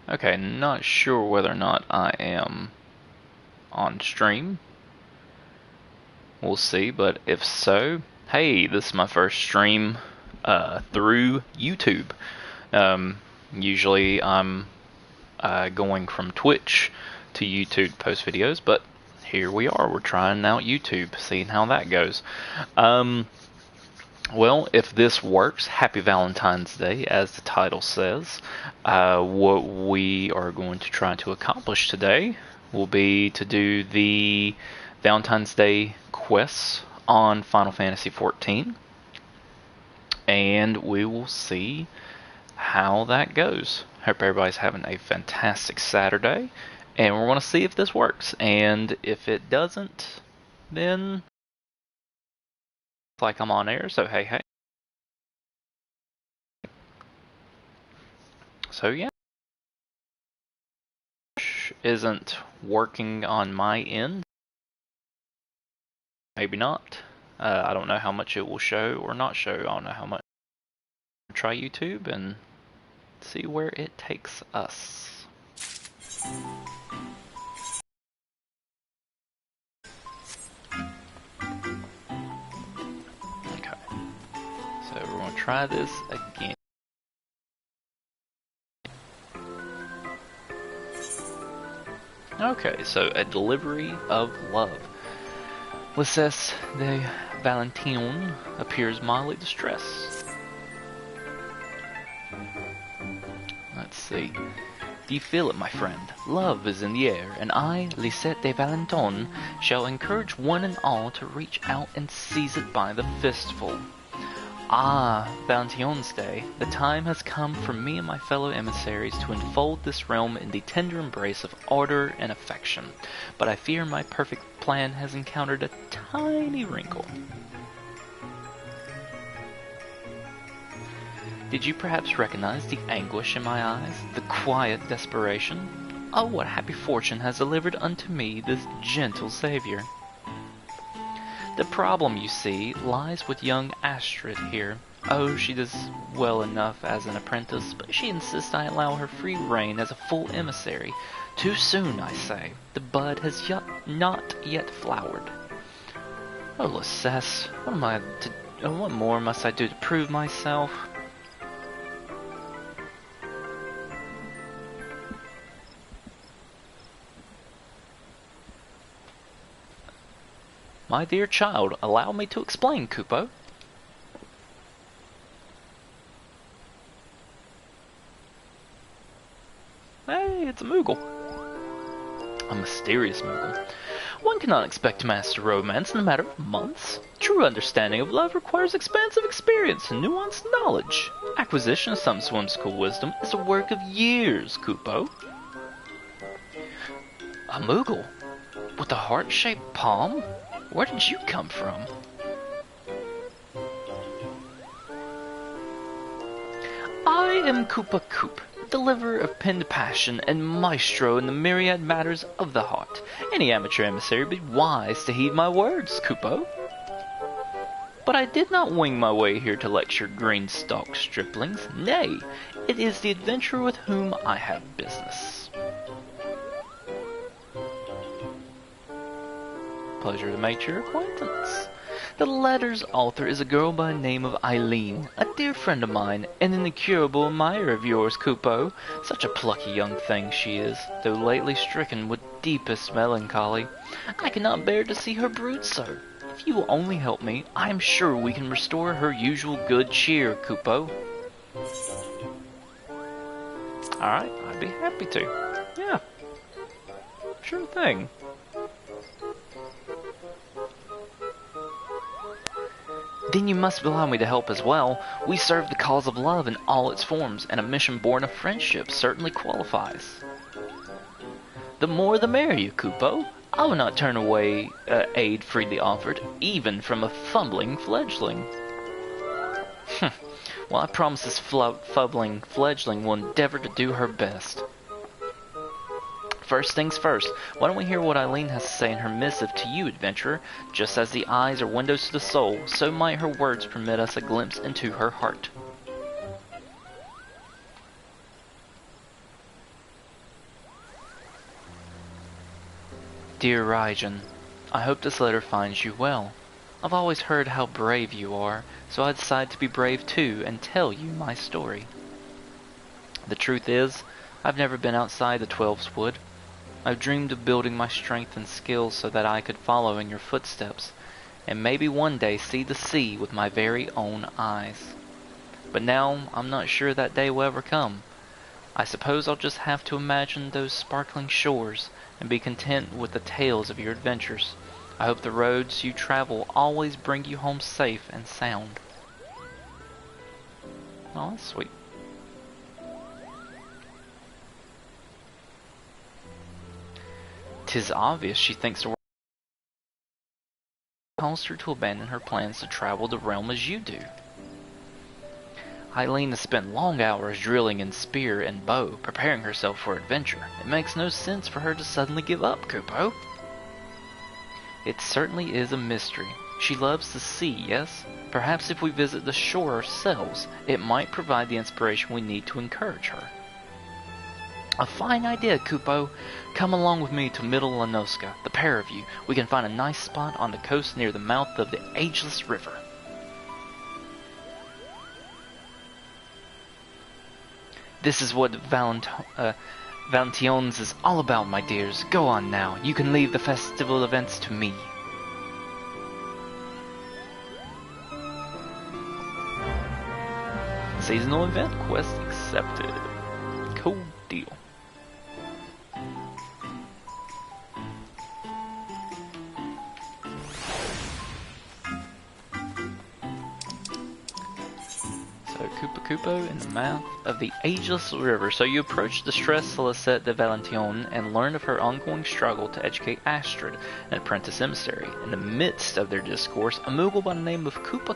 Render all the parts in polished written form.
Okay, not sure whether or not I am on stream. We'll see, but if so, hey, this is my first stream through YouTube. Usually I'm going from Twitch to YouTube to post videos, but here we are. We're trying out YouTube, seeing how that goes. Well, if this works, happy Valentine's Day, as the title says. What we are going to try to accomplish today will be to do the Valentine's Day quests on Final Fantasy XIV, and we will see how that goes. Hope everybody's having a fantastic Saturday, and we're going to see if this works, and if it doesn't, then it's like I'm on air, so hey. So yeah, isn't working on my end. Maybe not. I don't know how much it will show or not show. I don't know how much. Try YouTube and see where it takes us. Okay. So we're going to try this again. Okay, so a delivery of love. Lisses de Valentine appears mildly distressed. Let's see. Do you feel it, my friend? Love is in the air, and I, Lisette de Valentine, shall encourage one and all to reach out and seize it by the fistful. Ah, Valentine's Day, the time has come for me and my fellow emissaries to enfold this realm in the tender embrace of ardor and affection, but I fear my perfect plan has encountered a tiny wrinkle. Did you perhaps recognize the anguish in my eyes, the quiet desperation? Oh, what happy fortune has delivered unto me this gentle savior! The problem, you see, lies with young Astrid here. Oh, she does well enough as an apprentice, but she insists I allow her free rein as a full emissary. Too soon, I say. The bud has not yet flowered. Oh, Lisses, what more must I do to prove myself? My dear child, allow me to explain, Kupo. Hey, it's a Moogle. A mysterious Moogle. One cannot expect to master romance in a matter of months. True understanding of love requires expansive experience and nuanced knowledge. Acquisition of some swim school wisdom is a work of years, Kupo. A Moogle? With a heart-shaped palm? Where did you come from? I am Koopa Koop, deliverer of pinned passion and maestro in the myriad matters of the heart. Any amateur emissary would be wise to heed my words, Kupo. But I did not wing my way here to lecture green-stalked striplings. Nay, it is the adventurer with whom I have business. Pleasure to make your acquaintance. The letter's author is a girl by the name of Eileen, a dear friend of mine, and an incurable admirer of yours, Kupo. Such a plucky young thing she is, though lately stricken with deepest melancholy. I cannot bear to see her brood so. If you will only help me, I am sure we can restore her usual good cheer, Kupo. Alright, I'd be happy to. Yeah. Sure thing. Then you must allow me to help as well. We serve the cause of love in all its forms, and a mission born of friendship certainly qualifies. The more the merrier, Kupo. I will not turn away aid freely offered, even from a fumbling fledgling. Well, I promise this fumbling fledgling will endeavor to do her best. First things first, why don't we hear what Eileen has to say in her missive to you, adventurer? Just as the eyes are windows to the soul, so might her words permit us a glimpse into her heart. Dear Raijin, I hope this letter finds you well. I've always heard how brave you are, so I decided to be brave too and tell you my story. The truth is, I've never been outside the Twelves Wood. I've dreamed of building my strength and skills so that I could follow in your footsteps, and maybe one day see the sea with my very own eyes. But now I'm not sure that day will ever come. I suppose I'll just have to imagine those sparkling shores and be content with the tales of your adventures. I hope the roads you travel always bring you home safe and sound. Oh, that's sweet. "'Tis obvious she thinks the world caused her to abandon her plans to travel the realm as you do. Eileen has spent long hours drilling in spear and bow, preparing herself for adventure. It makes no sense for her to suddenly give up, Kupo." "It certainly is a mystery. She loves the sea, yes? Perhaps if we visit the shore ourselves, it might provide the inspiration we need to encourage her." "A fine idea, Kupo. Come along with me to Middle Lanoska, the pair of you. We can find a nice spot on the coast near the mouth of the Ageless River." "This is what Valentine's is all about, my dears. Go on now. You can leave the festival events to me." Seasonal event quest accepted. Cool deal. Kupo in the mouth of the Ageless River. So you approach the distressed Lisette de Valentine and learn of her ongoing struggle to educate Astrid, an apprentice emissary. In the midst of their discourse, a Moogle by the name of Koopa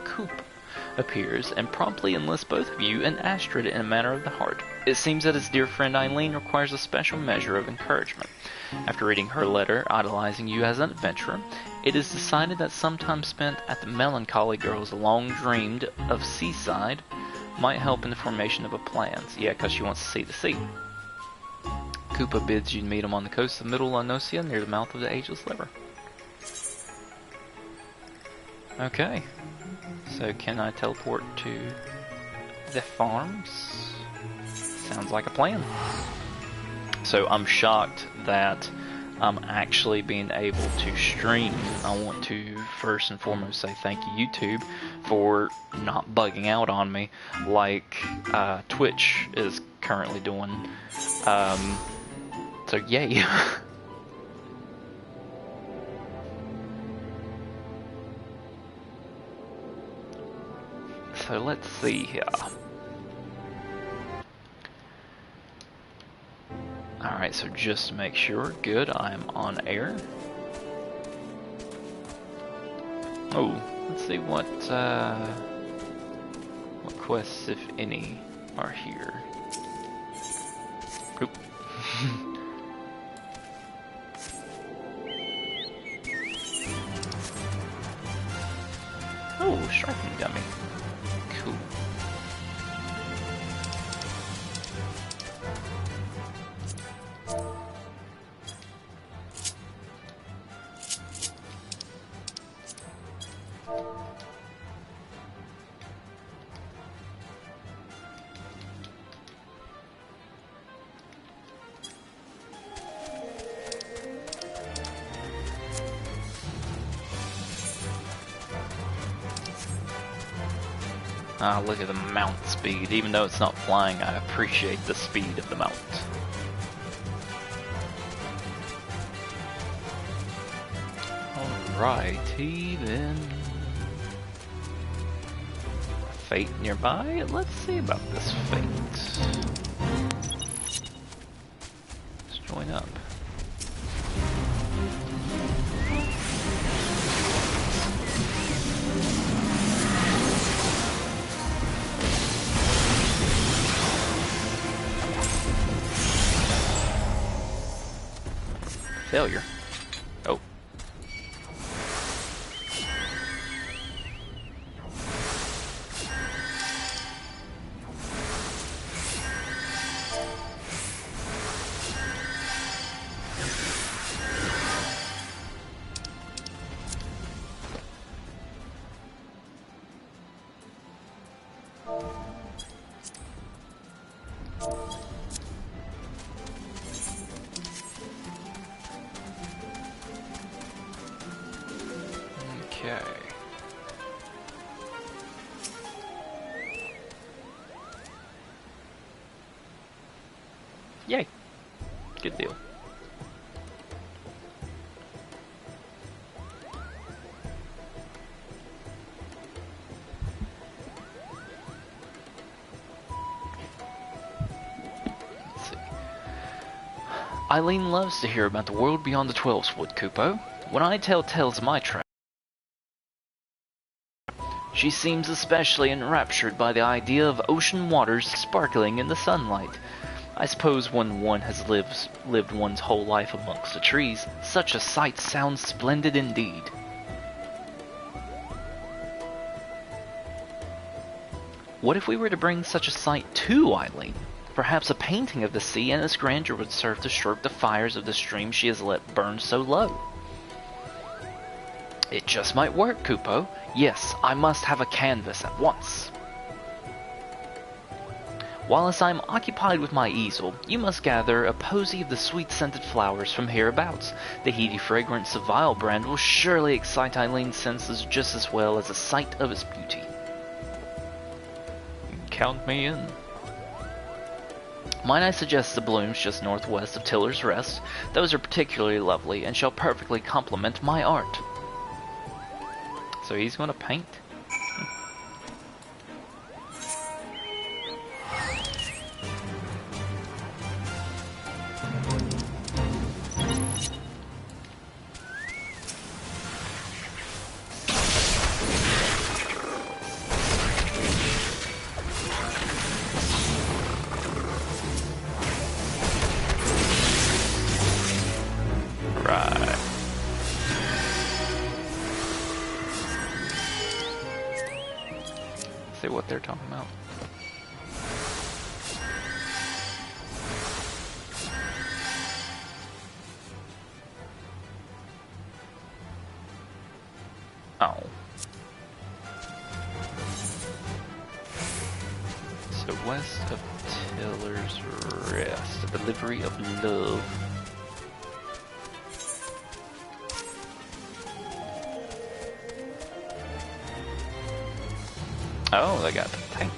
appears and promptly enlists both of you and Astrid in a matter of the heart. It seems that his dear friend Eileen requires a special measure of encouragement. After reading her letter idolizing you as an adventurer, it is decided that some time spent at the melancholy girl's long-dreamed of seaside might help in the formation of a plan. Yeah, because she wants to see the sea. Koopa bids you meet him on the coast of Middle Lanosia near the mouth of the Ageless River. Okay. So can I teleport to the farms? Sounds like a plan. So I'm shocked that I'm actually being able to stream. I want to first and foremost say thank you, YouTube, for not bugging out on me like Twitch is currently doing. So yay. So let's see here. Alright, so just to make sure, good, I'm on air. Oh, let's see what quests, if any, are here. Oop. Oh, striking gummy. Cool. Ah, look at the mount speed. Even though it's not flying, I appreciate the speed of the mount. Alrighty then. Fate nearby? Let's see about this fate. Let's join up. Failure. Oh. Okay. Yay. Good deal. Let's see. Eileen loves to hear about the world beyond the 12's Wood, Kupo. When I tell tales of my trip, she seems especially enraptured by the idea of ocean waters sparkling in the sunlight. I suppose when one has lived one's whole life amongst the trees, such a sight sounds splendid indeed. What if we were to bring such a sight to Eileen? Perhaps a painting of the sea and its grandeur would serve to stroke the fires of the stream she has let burn so low. It just might work, Kupo. Yes, I must have a canvas at once. Whilst I am occupied with my easel, you must gather a posy of the sweet-scented flowers from hereabouts. The heady fragrance of Vilebrand will surely excite Eileen's senses just as well as the sight of its beauty. Count me in. Might I suggest the blooms just northwest of Tiller's Rest? Those are particularly lovely and shall perfectly complement my art. So he's going to paint? Right. See what they're talking about. Oh. So west of Tiller's Rest, a delivery of love. Oh, they got the tank.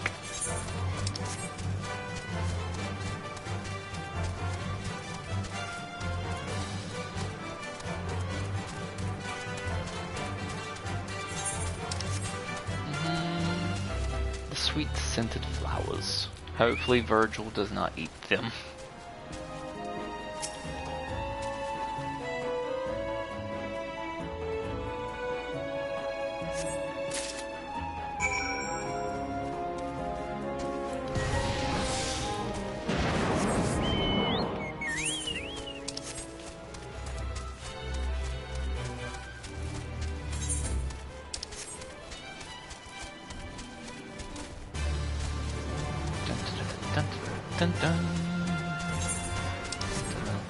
The sweet scented flowers. Hopefully Virgil does not eat them. Dun, dun.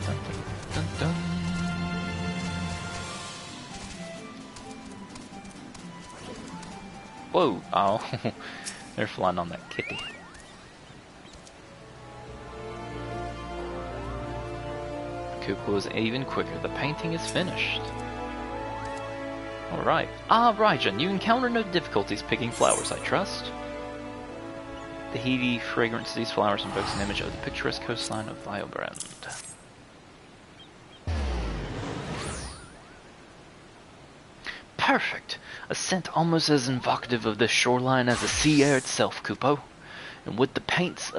Dun, dun, dun, dun. Whoa! Oh, they're flying on that kitty. Koopa was even quicker. The painting is finished. Alright. Ah, Raijin, you encounter no difficulties picking flowers, I trust. The heady fragrance of these flowers invokes an image of the picturesque coastline of Vilebrand. Perfect! A scent almost as evocative of the shoreline as the sea air itself, Kupo. And with the paints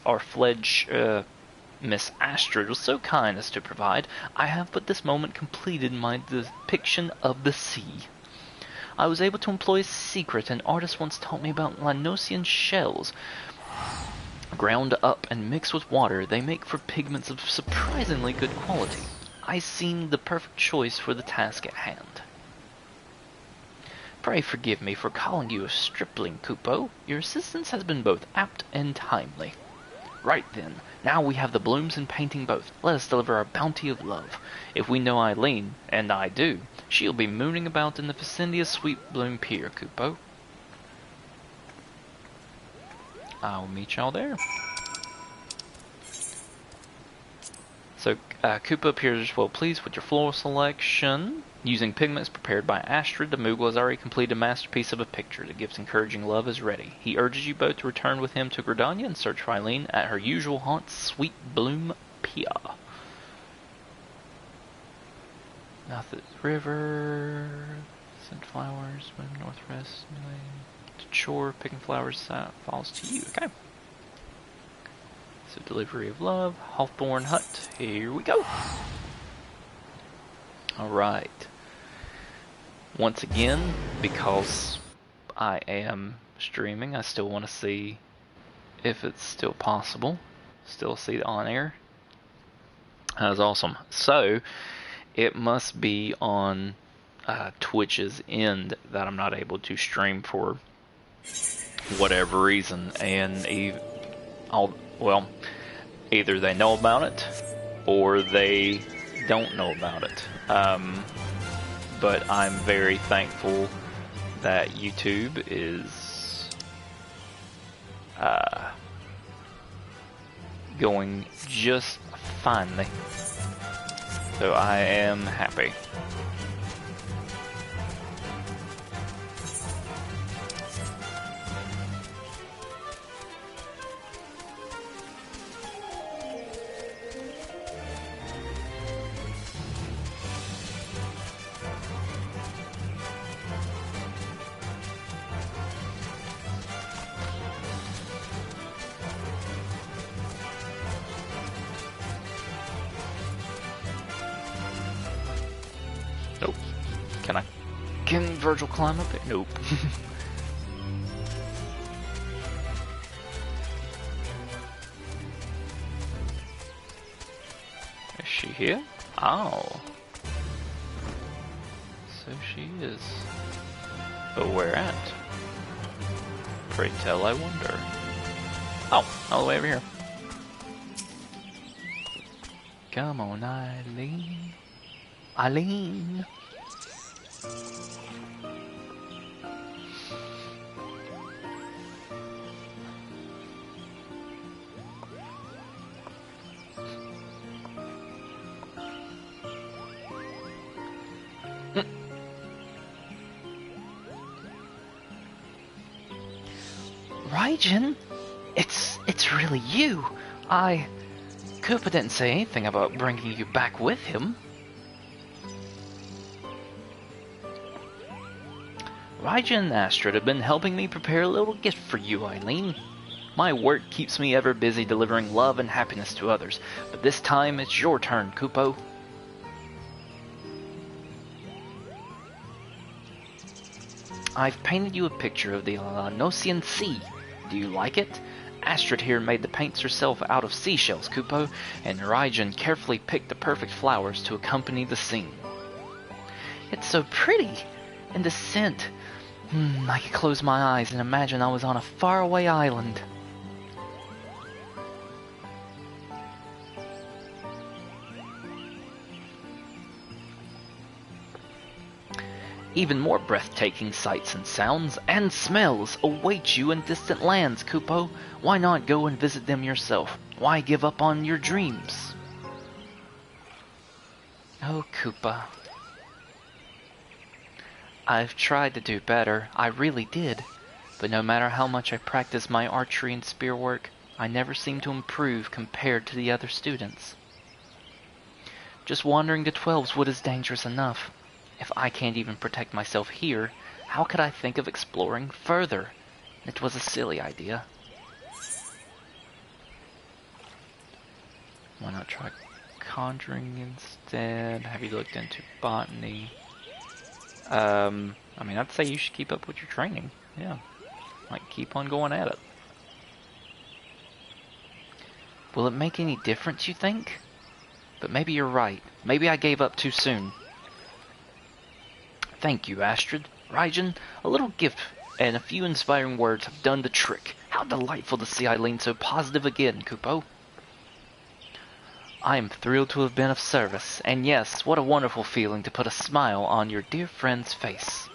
our fledged Miss Astrid was so kind as to provide, I have but this moment completed my depiction of the sea. I was able to employ a secret an artist once taught me about Lanosian shells. Ground up and mixed with water, they make for pigments of surprisingly good quality. I seemed the perfect choice for the task at hand. Pray forgive me for calling you a stripling, Kupo. Your assistance has been both apt and timely. Right then, now we have the blooms and painting both. Let us deliver our bounty of love. If we know Eileen, and I do, she'll be mooning about in the vicinity of Sweet Bloom Pier, Kupo. I'll meet y'all there. So, Kupo appears well pleased with your floral selection. Using pigments prepared by Astrid, the Moogle has already completed a masterpiece of a picture. The gift's encouraging love is ready. He urges you both to return with him to Gridania and search for Eileen at her usual haunt, Sweet Bloom Pia. Mouth of the river, scent flowers, swim northwest, to shore, picking flowers, falls to you. Okay. So delivery of love, Hawthorne Hut. Here we go. Alright. Once again, because I am streaming, I still want to see if it's still possible. Still see it on air. That was awesome. So, it must be on Twitch's end that I'm not able to stream for whatever reason. And either they know about it or they don't know about it. But I'm very thankful that YouTube is going just finely. So I am happy. Nope. Can Virgil climb up it? Nope. Is she here? Oh. So she is. But where at? Pray tell, I wonder. Oh, all the way over here. Come on, Eileen. Eileen. Raijin, it's really you. Koopa didn't say anything about bringing you back with him. Raijin and Astrid have been helping me prepare a little gift for you, Eileen. My work keeps me ever busy delivering love and happiness to others, but this time it's your turn, Kupo. I've painted you a picture of the Nosian Sea. Do you like it? Astrid here made the paints herself out of seashells, Kupo, and Raijin carefully picked the perfect flowers to accompany the scene. It's so pretty, and the scent. I could close my eyes and imagine I was on a faraway island. Even more breathtaking sights and sounds and smells await you in distant lands, Kupo. Why not go and visit them yourself? Why give up on your dreams? Oh, Koopa. I've tried to do better, I really did. But no matter how much I practice my archery and spear work, I never seem to improve compared to the other students. Just wandering to 12's Wood is dangerous enough. If I can't even protect myself here, how could I think of exploring further? It was a silly idea. Why not try conjuring instead? Have you looked into botany? I mean, I'd say you should keep up with your training. Yeah. Like, keep on going at it. Will it make any difference, you think? But maybe you're right. Maybe I gave up too soon. Thank you, Astrid. Raijin, a little gift and a few inspiring words have done the trick. How delightful to see Eileen so positive again, Kupo. I am thrilled to have been of service, and yes, what a wonderful feeling to put a smile on your dear friend's face.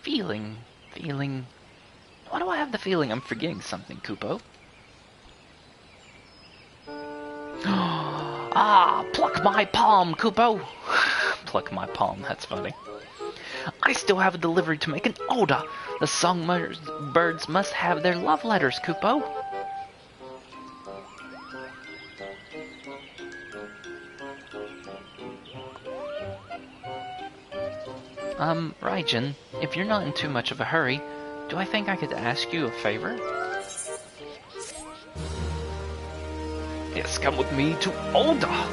Feeling... Why do I have the feeling I'm forgetting something, Kupo? Ah, pluck my palm, Kupo! Pluck my palm, that's funny. I still have a delivery to make in Oda. The songbirds must have their love letters, Kupo. Raijin, if you're not in too much of a hurry, do I think I could ask you a favor? Yes, come with me to Oda!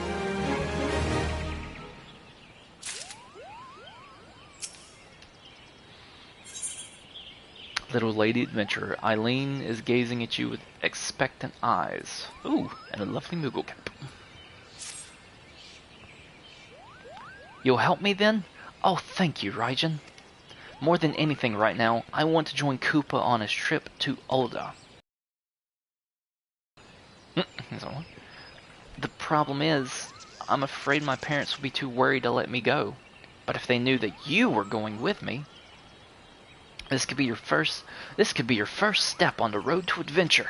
Little lady adventurer, Eileen is gazing at you with expectant eyes. Ooh, and a lovely Moogle cap. You'll help me then? Oh, thank you, Raijin. More than anything right now, I want to join Koopa on his trip to Oda. The problem is, I'm afraid my parents would be too worried to let me go. But if they knew that you were going with me, this could be your first step on the road to adventure.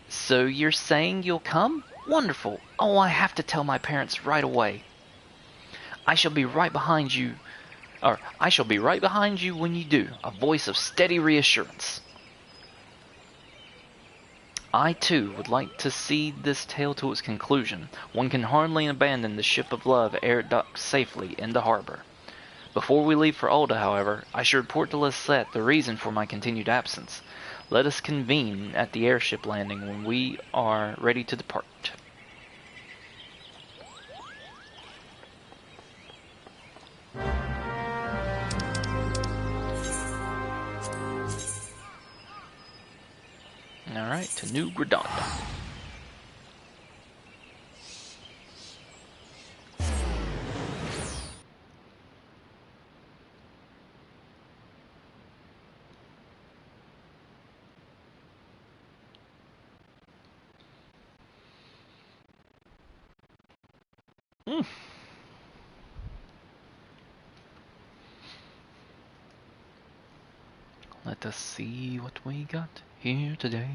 So you're saying you'll come? Wonderful. Oh, I have to tell my parents right away. I shall be right behind you when you do, a voice of steady reassurance. I too would like to see this tale to its conclusion. One can hardly abandon the ship of love ere it docks safely into harbor. Before we leave for Oda, however, I should report to Lisette the reason for my continued absence. Let us convene at the airship landing when we are ready to depart. Alright, to New Gridania. Let us see what we got here today.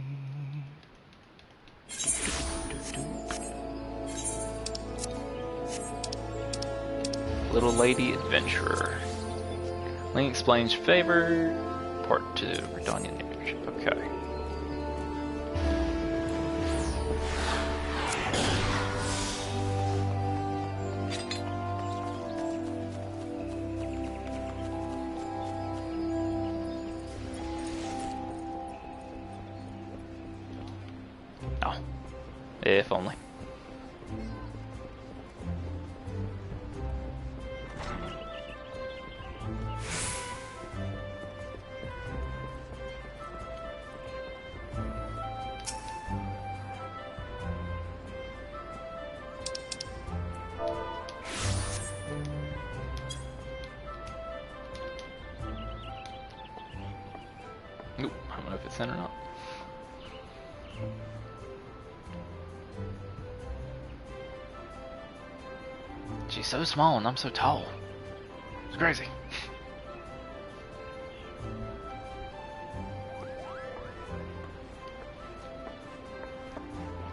Little Lady Adventurer. Link explains favor. Part 2. Redanian Age. Okay. Oh. If only. Nope, I don't know if it's in or not. She's so small and I'm so tall. It's crazy.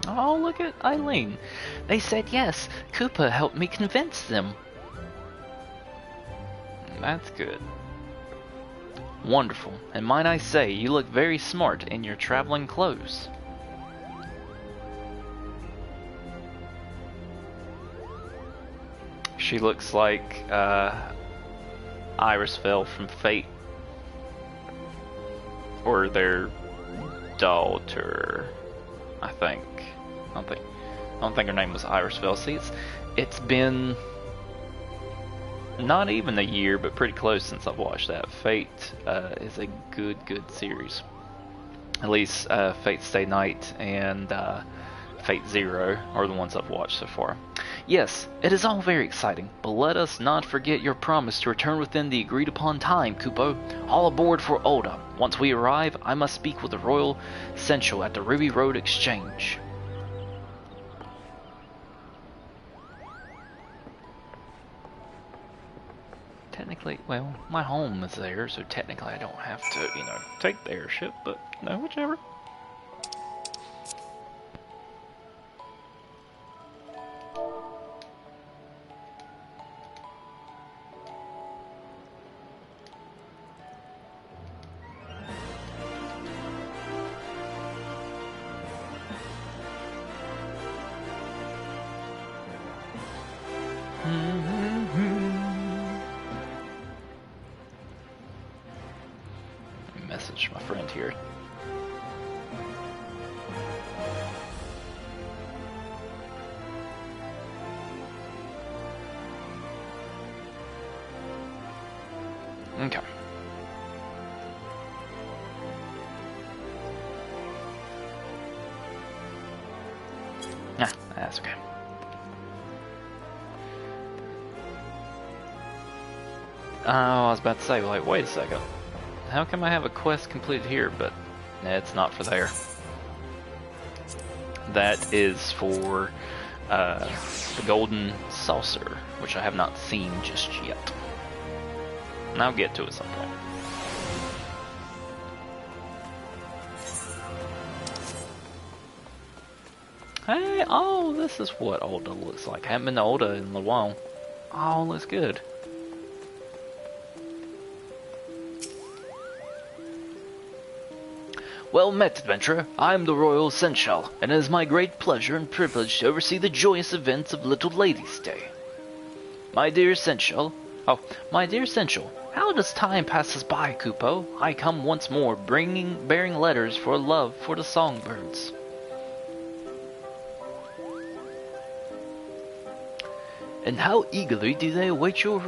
Oh, look at Eileen. They said yes. Koopa helped me convince them. That's good. Wonderful. And might I say, you look very smart in your traveling clothes. She looks like Irisfell from Fate, or their daughter, I think. I don't think her name was Irisfell. See, it's been not even a year, but pretty close since I've watched that. Fate is a good series. At least Fate Stay Night and Fate Zero are the ones I've watched so far. Yes, it is all very exciting, but let us not forget your promise to return within the agreed upon time, Kupo. All aboard for Oda. Once we arrive, I must speak with the Royal Central at the Ruby Road Exchange. technically, well, my home is there, so technically I don't have to, you know, take the airship, but, you know, whichever. Message my friend here. Okay. Nah, that's okay. Oh, I was about to say, like, wait a second. How come I have a quest completed here, but it's not for there? That is for the golden saucer, which I have not seen just yet. And I'll get to it at some point. Hey, oh, this is what Olda looks like. I haven't been to Olda in a while. Oh, looks good. Well met, adventurer. I am the Royal Seneschal, and it is my great pleasure and privilege to oversee the joyous events of Little Lady's Day. My dear Seneschal, how does time passes by, Kupo? I come once more, bearing letters for love for the songbirds. And how eagerly do they await your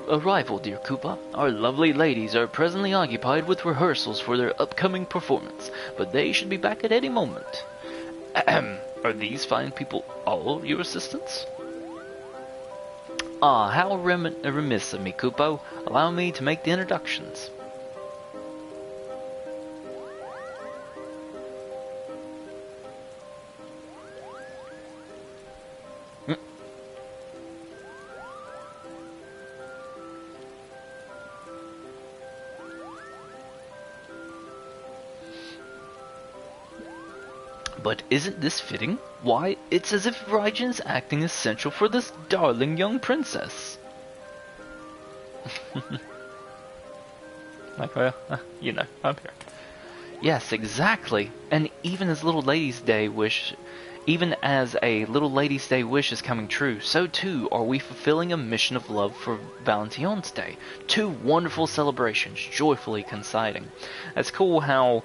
arrival, dear Koopa. Our lovely ladies are presently occupied with rehearsals for their upcoming performance, but they should be back at any moment. Ahem. Are these fine people all your assistants? Ah, how remiss of me, Kupo. Allow me to make the introductions. But isn't this fitting? Why, it's as if Raijin's acting essential for this darling young princess. Like, well, you know, I'm here. Yes, exactly. And even as a little lady's day wish is coming true, so too are we fulfilling a mission of love for Valentine's Day. Two wonderful celebrations, joyfully coinciding. It's cool how,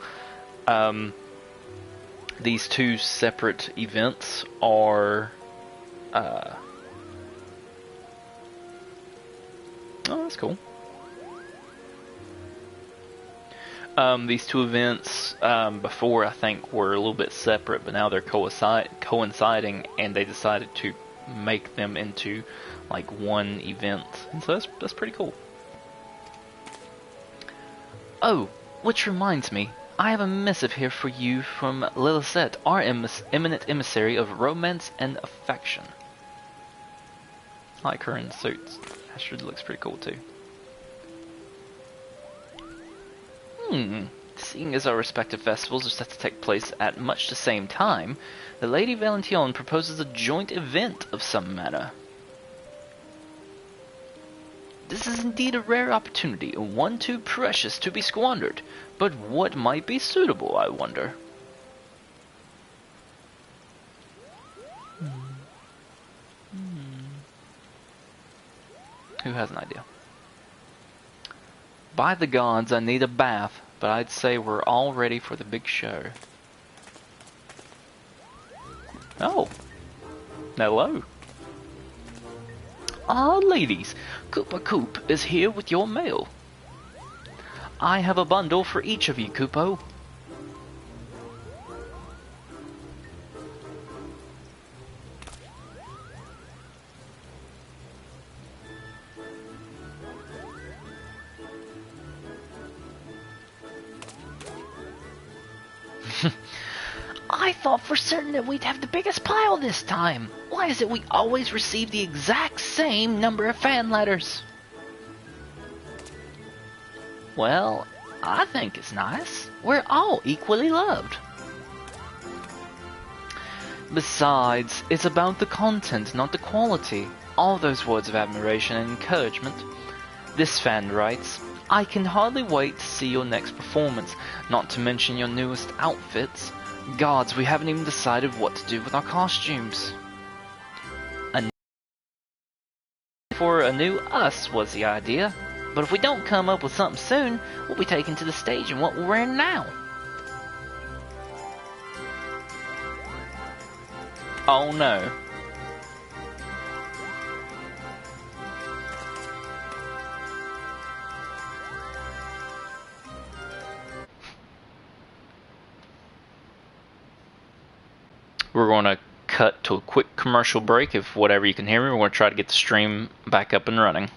these two separate events are, oh, that's cool. These two events, before I think were a little bit separate, but now they're coinciding, and they decided to make them into, like, one event. And so that's pretty cool. Oh, which reminds me, I have a missive here for you from Lilithette, our eminent emissary of romance and affection. I like her in suits. Astrid looks pretty cool too. Seeing as our respective festivals are set to take place at much the same time, the Lady Valentine proposes a joint event of some manner. This is indeed a rare opportunity, and one too precious to be squandered. But what might be suitable, I wonder? Who has an idea? By the gods, I need a bath, but I'd say we're all ready for the big show. Oh. Hello. Ah, ladies, Koopa Koop is here with your mail. I have a bundle for each of you, Koopo. I thought for certain that we'd have the biggest pile this time. Why is it we always receive the exact same number of fan letters? Well, I think it's nice. We're all equally loved. Besides, it's about the content, not the quality. All those words of admiration and encouragement. This fan writes, I can hardly wait to see your next performance, not to mention your newest outfits. Gods, we haven't even decided what to do with our costumes. For a new us was the idea, but if we don't come up with something soon, we'll be taken to the stage in what we're wearing now. Oh no. We're going to cut to a quick commercial break. If whatever you can hear me, we're going to try to get the stream back up and running.